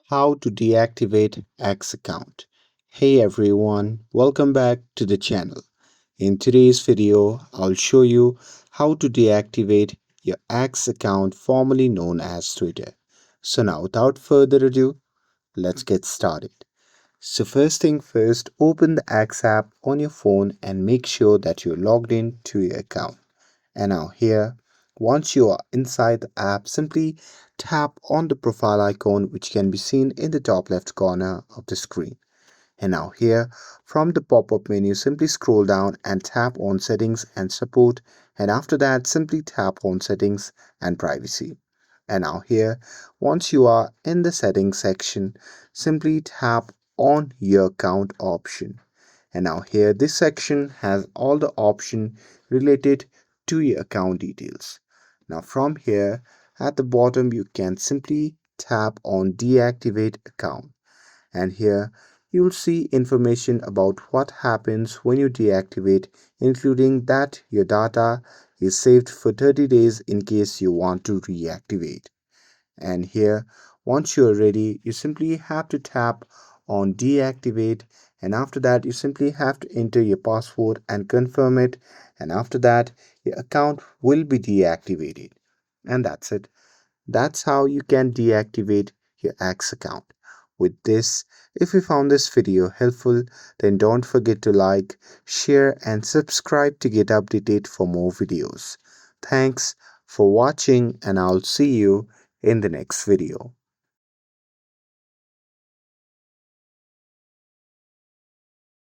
How to deactivate X account. Hey everyone, welcome back to the channel. In today's video, I'll show you how to deactivate your X account formerly known as Twitter. So now without further ado, let's get started. So first thing first, open the X app on your phone and make sure that you're logged in to your account. And now here, once you are inside the app, simply tap on the profile icon which can be seen in the top left corner of the screen. And now here, from the pop-up menu, simply scroll down and tap on settings and support. And after that, simply tap on settings and privacy. And now here, once you are in the settings section, simply tap on your account option. And now here, this section has all the option related to your account details. Now from here, at the bottom, you can simply tap on deactivate account. And here, you'll see information about what happens when you deactivate, including that your data is saved for 30 days in case you want to reactivate. And here, once you're ready, you simply have to tap on deactivate, and after that you simply have to enter your password and confirm it, and after that your account will be deactivated. And that's it. That's how you can deactivate your X account. With this, if you found this video helpful, then don't forget to like, share and subscribe to get updated for more videos. Thanks for watching, and I'll see you in the next video.